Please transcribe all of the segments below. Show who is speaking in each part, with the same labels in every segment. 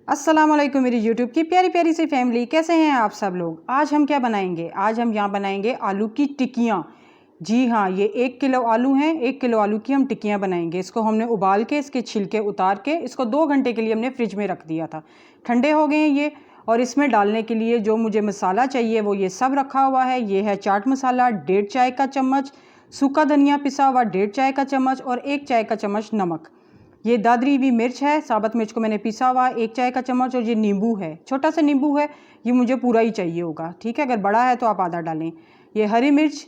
Speaker 1: अस्सलाम वालेकुम मेरी यूट्यूब की प्यारी प्यारी सी फैमिली, कैसे हैं आप सब लोग। आज हम क्या बनाएंगे, आज हम यहाँ बनाएंगे आलू की टिक्कियाँ। जी हाँ, ये 1 किलो आलू हैं, 1 किलो आलू की हम टिक्कियाँ बनाएंगे। इसको हमने उबाल के इसके छिलके उतार के इसको 2 घंटे के लिए हमने फ्रिज में रख दिया था। ठंडे हो गए हैं ये। और इसमें डालने के लिए जो मुझे मसाला चाहिए वो ये सब रखा हुआ है। ये है चाट मसाला 1.5 चाय का चम्मच, सूखा धनिया पिसा हुआ 1.5 चाय का चम्मच और 1 चाय का चम्मच नमक। ये दादरी हुई मिर्च है, साबुत मिर्च को मैंने पिसा हुआ 1 चाय का चम्मच। और ये नींबू है, छोटा सा नींबू है, ये मुझे पूरा ही चाहिए होगा, ठीक है। अगर बड़ा है तो आप आधा डालें। ये हरी मिर्च,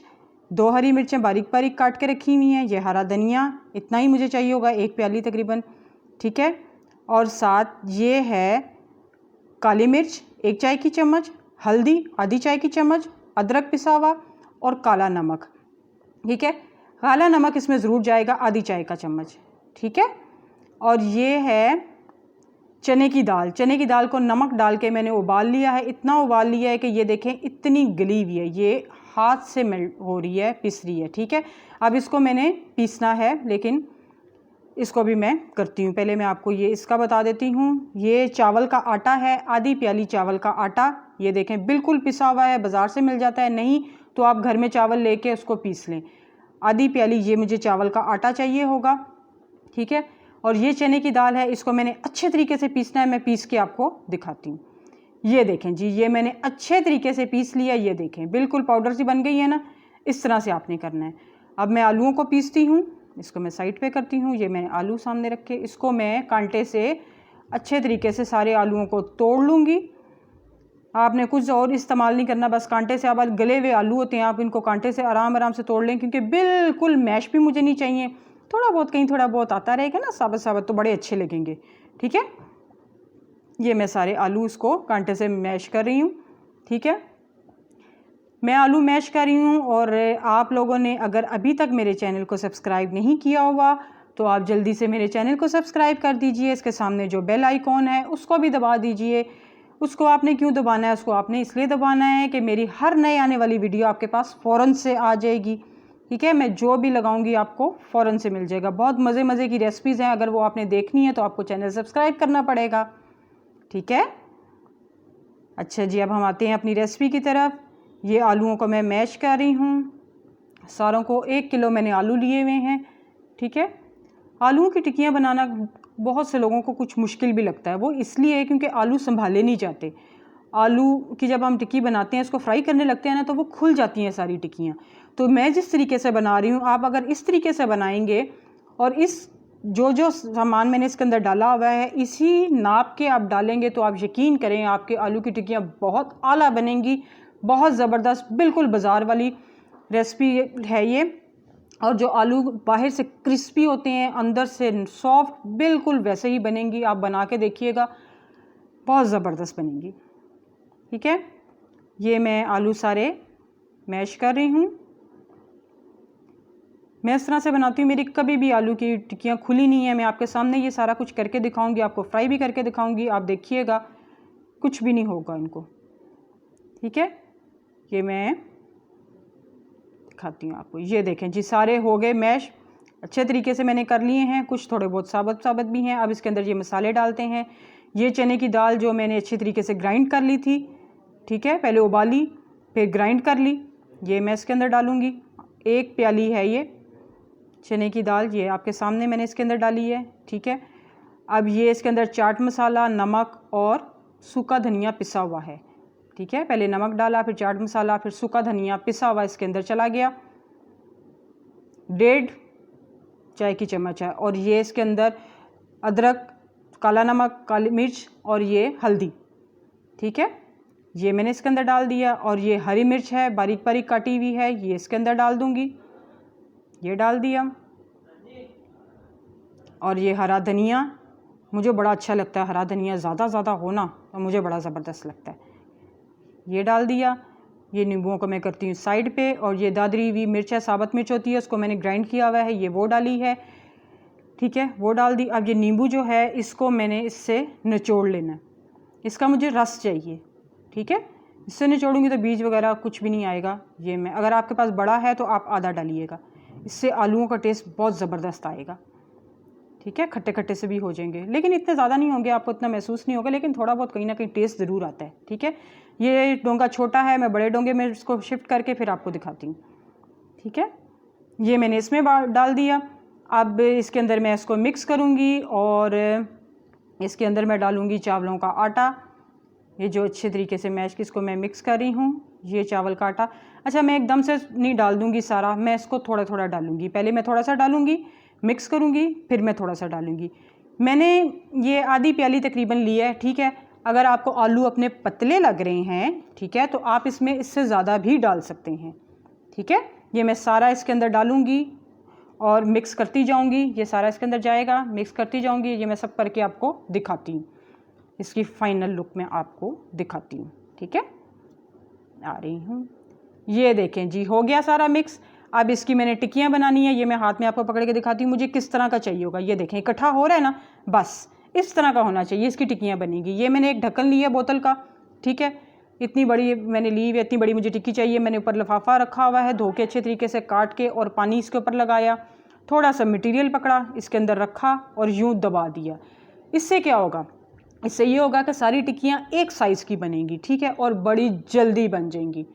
Speaker 1: 2 हरी मिर्चें बारीक बारीक काट के रखी हुई हैं। ये हरा धनिया, इतना ही मुझे चाहिए होगा, 1 प्याली तकरीबन, ठीक है। और साथ ये है काली मिर्च 1 चाय की चम्मच, हल्दी आधी चाय की चम्मच, अदरक पिसा हुआ और काला नमक, ठीक है। काला नमक इसमें ज़रूर जाएगा, आधी चाय का चम्मच, ठीक है। और ये है चने की दाल। चने की दाल को नमक डाल के मैंने उबाल लिया है। इतना उबाल लिया है कि ये देखें इतनी गली हुई है, ये हाथ से मेल्ट हो रही है, पिस रही है, ठीक है। अब इसको मैंने पीसना है, लेकिन इसको भी मैं करती हूँ। पहले मैं आपको ये इसका बता देती हूँ। ये चावल का आटा है, आधी प्याली चावल का आटा। ये देखें बिल्कुल पिसा हुआ है, बाज़ार से मिल जाता है, नहीं तो आप घर में चावल लेके उसको पीस लें। आधी प्याली ये मुझे चावल का आटा चाहिए होगा, ठीक है। और ये चने की दाल है, इसको मैंने अच्छे तरीके से पीसना है। मैं पीस के आपको दिखाती हूँ। ये देखें जी, ये मैंने अच्छे तरीके से पीस लिया। ये देखें बिल्कुल पाउडर सी बन गई है ना, इस तरह से आपने करना है। अब मैं आलूओं को पीसती हूँ, इसको मैं साइड पे करती हूँ। ये मैंने आलू सामने रखे, इसको मैं कांटे से अच्छे तरीके से सारे आलूओं को तोड़ लूँगी। आपने कुछ और इस्तेमाल नहीं करना, बस कांटे से। आप गले हुए आलू होते हैं, आप इनको कांटे से आराम आराम से तोड़ लें, क्योंकि बिल्कुल मैश भी मुझे नहीं चाहिए। थोड़ा बहुत कहीं थोड़ा बहुत आता रहेगा ना साबुत साबुत, तो बड़े अच्छे लगेंगे, ठीक है। ये मैं सारे आलू इसको कांटे से मैश कर रही हूँ, ठीक है। मैं आलू मैश कर रही हूँ। और आप लोगों ने अगर अभी तक मेरे चैनल को सब्सक्राइब नहीं किया हुआ तो आप जल्दी से मेरे चैनल को सब्सक्राइब कर दीजिए। इसके सामने जो बेल आइकॉन है उसको भी दबा दीजिए। उसको आपने क्यों दबाना है, उसको आपने इसलिए दबाना है कि मेरी हर नए आने वाली वीडियो आपके पास फ़ौरन से आ जाएगी, ठीक है। मैं जो भी लगाऊंगी आपको फ़ौरन से मिल जाएगा। बहुत मज़े मज़े की रेसिपीज़ हैं, अगर वो आपने देखनी है तो आपको चैनल सब्सक्राइब करना पड़ेगा, ठीक है। अच्छा जी, अब हम आते हैं अपनी रेसिपी की तरफ। ये आलूओं को मैं मैश कर रही हूँ, सारों को। 1 किलो मैंने आलू लिए हुए हैं, ठीक है। आलूओं की टिक्कियाँ बनाना बहुत से लोगों को कुछ मुश्किल भी लगता है। वो इसलिए क्योंकि आलू संभाले नहीं जाते। आलू की जब हम टिक्की बनाते हैं, इसको फ्राई करने लगते हैं ना, तो वो खुल जाती हैं सारी टिक्कियाँ। तो मैं जिस तरीके से बना रही हूँ, आप अगर इस तरीके से बनाएंगे और इस जो जो सामान मैंने इसके अंदर डाला हुआ है इसी नाप के आप डालेंगे, तो आप यकीन करें आपके आलू की टिक्कियाँ बहुत आला बनेंगी, बहुत ज़बरदस्त, बिल्कुल बाज़ार वाली रेसिपी है ये। और जो आलू बाहर से क्रिस्पी होते हैं, अंदर से सॉफ्ट, बिल्कुल वैसे ही बनेंगी। आप बना के देखिएगा, बहुत ज़बरदस्त बनेंगी, ठीक है। ये मैं आलू सारे मैश कर रही हूँ। मैं इस तरह से बनाती हूँ, मेरी कभी भी आलू की टिक्कियाँ खुली नहीं है। मैं आपके सामने ये सारा कुछ करके दिखाऊंगी, आपको फ्राई भी करके दिखाऊंगी, आप देखिएगा कुछ भी नहीं होगा इनको, ठीक है। ये मैं दिखाती हूँ आपको। ये देखें जी, सारे हो गए मैश, अच्छे तरीके से मैंने कर लिए हैं। कुछ थोड़े बहुत साबुत साबुत भी हैं। अब इसके अंदर ये मसाले डालते हैं। ये चने की दाल जो मैंने अच्छे तरीके से ग्राइंड कर ली थी, ठीक है, पहले उबाली फिर ग्राइंड कर ली, ये मैं इसके अंदर डालूँगी। 1 प्याली है ये चने की दाल, ये आपके सामने मैंने इसके अंदर डाली है, ठीक है। अब ये इसके अंदर चाट मसाला, नमक और सूखा धनिया पिसा हुआ है, ठीक है। पहले नमक डाला, फिर चाट मसाला, फिर सूखा धनिया पिसा हुआ इसके अंदर चला गया। 1.5 चाय की चम्मच है। और ये इसके अंदर अदरक, काला नमक, काली मिर्च और ये हल्दी, ठीक है, ये मैंने इसके अंदर डाल दिया। और ये हरी मिर्च है, बारीक बारीक काटी हुई है, ये इसके अंदर डाल दूंगी, ये डाल दिया। और ये हरा धनिया, मुझे बड़ा अच्छा लगता है हरा धनिया, ज़्यादा हो ना तो मुझे बड़ा ज़बरदस्त लगता है, ये डाल दिया। ये नींबुओं को मैं करती हूँ साइड पे। और ये दादरी हुई मिर्च है, साबुत मिर्च होती है, उसको मैंने ग्राइंड किया हुआ है, ये वो डाली है, ठीक है, वो डाल दी। अब ये नींबू जो है इसको मैंने इससे निचोड़ लेना है, इसका मुझे रस चाहिए, ठीक है। इससे निचोड़ूंगी तो बीज वगैरह कुछ भी नहीं आएगा। ये मैं, अगर आपके पास बड़ा है तो आप आधा डालिएगा, इससे आलूओं का टेस्ट बहुत ज़बरदस्त आएगा। ठीक है, खट्टे खट्टे से भी हो जाएंगे, लेकिन इतने ज़्यादा नहीं होंगे, आपको इतना महसूस नहीं होगा, लेकिन थोड़ा बहुत कहीं ना कहीं टेस्ट ज़रूर आता है। ठीक है, ये डोंगा छोटा है, मैं बड़े डोंगे में इसको शिफ्ट करके फिर आपको दिखाती हूँ। ठीक है, ये मैंने इसमें डाल दिया। अब इसके अंदर मैं इसको मिक्स करूँगी और इसके अंदर मैं डालूँगी चावलों का आटा। ये जो अच्छे तरीके से मैश की इसको मैं मिक्स कर रही हूँ, ये चावल का आटा। अच्छा, मैं एकदम से नहीं डाल दूँगी सारा, मैं इसको थोड़ा थोड़ा डालूँगी। पहले मैं थोड़ा सा डालूँगी, मिक्स करूँगी, फिर मैं थोड़ा सा डालूँगी। मैंने ये आधी प्याली तकरीबन ली है। ठीक है, अगर आपको आलू अपने पतले लग रहे हैं, ठीक है, तो आप इसमें इससे ज़्यादा भी डाल सकते हैं। ठीक है, ये मैं सारा इसके अंदर डालूँगी और मिक्स करती जाऊँगी। ये सारा इसके अंदर जाएगा, मिक्स करती जाऊँगी। ये मैं सब करके आपको दिखाती हूँ, इसकी फाइनल लुक में आपको दिखाती हूँ। ठीक है, आ रही हूँ। ये देखें जी, हो गया सारा मिक्स। अब इसकी मैंने टिक्कियाँ बनानी है, ये मैं हाथ में आपको पकड़ के दिखाती हूँ मुझे किस तरह का चाहिए होगा। ये देखें इकट्ठा हो रहा है ना, बस इस तरह का होना चाहिए, इसकी टिक्कियाँ बनेगी। ये मैंने एक ढक्कन लिया बोतल का। ठीक है, इतनी बड़ी मैंने ली हुई, इतनी बड़ी मुझे टिक्की चाहिए। मैंने ऊपर लिफाफा रखा हुआ है, धो के अच्छे तरीके से काट के, और पानी इसके ऊपर लगाया, थोड़ा सा मटीरियल पकड़ा, इसके अंदर रखा और यूँ दबा दिया। इससे क्या होगा, इससे ये होगा कि सारी टिक्कियाँ एक साइज़ की बनेंगी। ठीक है, और बड़ी जल्दी बन जाएंगी।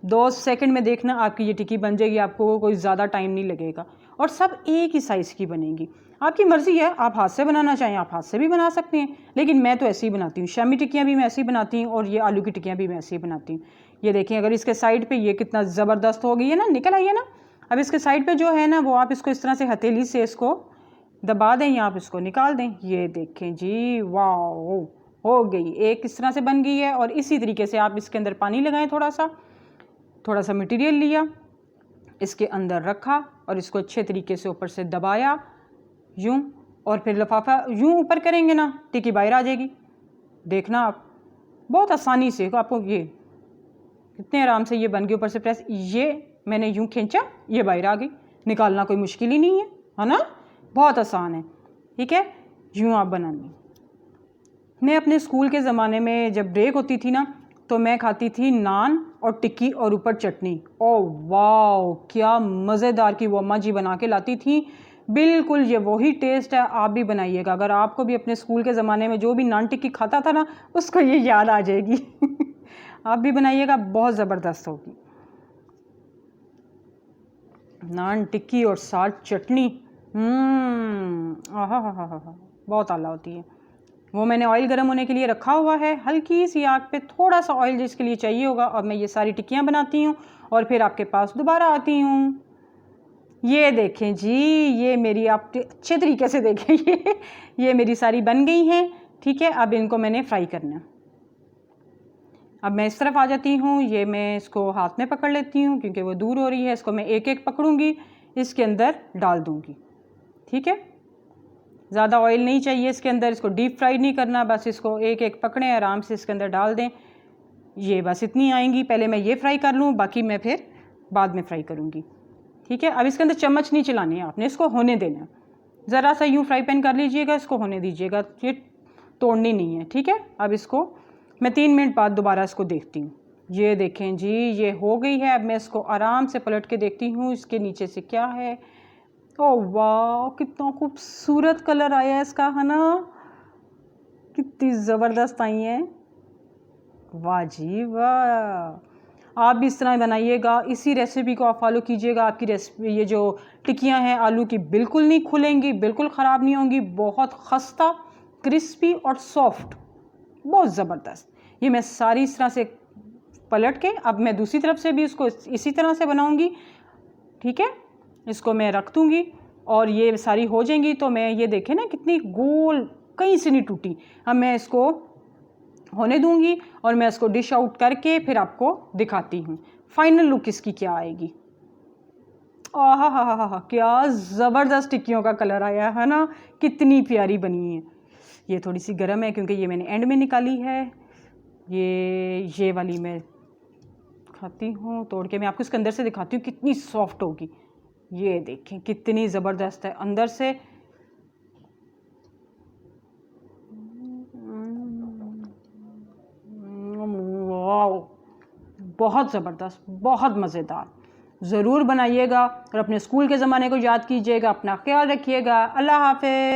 Speaker 1: 2 सेकंड में देखना आपकी ये टिक्की बन जाएगी, आपको कोई ज़्यादा टाइम नहीं लगेगा, और सब एक ही साइज़ की बनेंगी। आपकी मर्ज़ी है, आप हाथ से बनाना चाहें आप हाथ से भी बना सकते हैं, लेकिन मैं तो ऐसे ही बनाती हूँ। शामी टिक्कियाँ भी मैं ऐसे ही बनाती हूँ और ये आलू की टिक्कियाँ भी मैं ऐसे ही बनाती हूँ। ये देखें, अगर इसके साइड पे ये कितना ज़बरदस्त हो गई है ना, निकल आई है ना। अब इसके साइड पे जो है ना, वो आप इसको इस तरह से हथेली से इसको दबा दें या आप इसको निकाल दें। ये देखें जी, वाह, हो गई, एक इस तरह से बन गई है। और इसी तरीके से आप इसके अंदर पानी लगाएं, थोड़ा सा मटेरियल लिया, इसके अंदर रखा और इसको अच्छे तरीके से ऊपर से दबाया यूं, और फिर लिफाफा यूं ऊपर करेंगे ना, टिक्की बाहर आ जाएगी। देखना आप बहुत आसानी से, आपको ये कितने आराम से ये बन गई। ऊपर से प्रेस, ये मैंने यूं खींचा, ये बाहर आ गई। निकालना कोई मुश्किल ही नहीं है ना, बहुत आसान है। ठीक है, यूं आप बनानी। मैं अपने स्कूल के ज़माने में जब ब्रेक होती थी ना, तो मैं खाती थी नान और टिक्की और ऊपर चटनी। ओह वाह, क्या मज़ेदार की वो अम्मा जी बना के लाती थी। बिल्कुल ये वही टेस्ट है, आप भी बनाइएगा। अगर आपको भी अपने स्कूल के ज़माने में जो भी नान टिक्की खाता था ना, उसको ये याद आ जाएगी। आप भी बनाइएगा, बहुत ज़बरदस्त होगी। नान टिक्की और साथ चटनी, आहा हा हा हा, बहुत आला होती है। वो मैंने ऑयल गर्म होने के लिए रखा हुआ है, हल्की सी आग पे थोड़ा सा ऑयल जिसके लिए चाहिए होगा। और मैं ये सारी टिक्कियाँ बनाती हूँ और फिर आपके पास दोबारा आती हूँ। ये देखें जी, ये मेरी आप अच्छे तरीके से देखें, ये मेरी सारी बन गई हैं। ठीक है, अब इनको मैंने फ्राई करना। अब मैं इस तरफ आ जाती हूँ, ये मैं इसको हाथ में पकड़ लेती हूँ क्योंकि वो दूर हो रही है। इसको मैं एक एक पकड़ूंगी, इसके अंदर डाल दूँगी। ठीक है, ज़्यादा ऑयल नहीं चाहिए इसके अंदर, इसको डीप फ्राई नहीं करना, बस इसको एक एक पकड़ें, आराम से इसके अंदर डाल दें। ये बस इतनी आएंगी, पहले मैं ये फ्राई कर लूँ, बाकी मैं फिर बाद में फ्राई करूँगी। ठीक है, अब इसके अंदर चम्मच नहीं चलाने, आपने इसको होने देना। ज़रा सा यूँ फ्राई पैन कर लीजिएगा, इसको होने दीजिएगा, ये तोड़नी नहीं है। ठीक है, अब इसको मैं 3 मिनट बाद दोबारा इसको देखती हूँ। ये देखें जी, ये हो गई है। अब मैं इसको आराम से पलट के देखती हूँ इसके नीचे से क्या है। ओह वाह, कितना खूबसूरत कलर आया है इसका, है ना, कितनी ज़बरदस्त आई है। वाह जी वाह, आप भी इस तरह बनाइएगा, इसी रेसिपी को आप फॉलो कीजिएगा। आपकी रेसिपी ये जो टिक्कियां हैं आलू की बिल्कुल नहीं खुलेंगी, बिल्कुल ख़राब नहीं होंगी, बहुत खस्ता, क्रिस्पी और सॉफ्ट, बहुत ज़बरदस्त। ये मैं सारी इस तरह से पलट के, अब मैं दूसरी तरफ से भी इसको इसी तरह से बनाऊंगी। ठीक है, इसको मैं रख दूँगी और ये सारी हो जाएंगी। तो मैं ये देखें ना, कितनी गोल, कहीं से नहीं टूटी। अब मैं इसको होने दूंगी और मैं इसको डिश आउट करके फिर आपको दिखाती हूँ फाइनल लुक इसकी क्या आएगी। आहा हा हा हा, क्या ज़बरदस्त टिक्कियों का कलर आया है ना, कितनी प्यारी बनी है। ये थोड़ी सी गर्म है क्योंकि ये मैंने एंड में निकाली है। ये वाली मैं खाती हूँ तोड़ के, मैं आपको इसके अंदर से दिखाती हूँ कितनी सॉफ्ट होगी। ये देखें कितनी ज़बरदस्त है अंदर से। वाह, बहुत ज़बरदस्त, बहुत मज़ेदार। ज़रूर बनाइएगा और अपने स्कूल के ज़माने को याद कीजिएगा। अपना ख्याल रखिएगा। अल्लाह हाफ़िज़।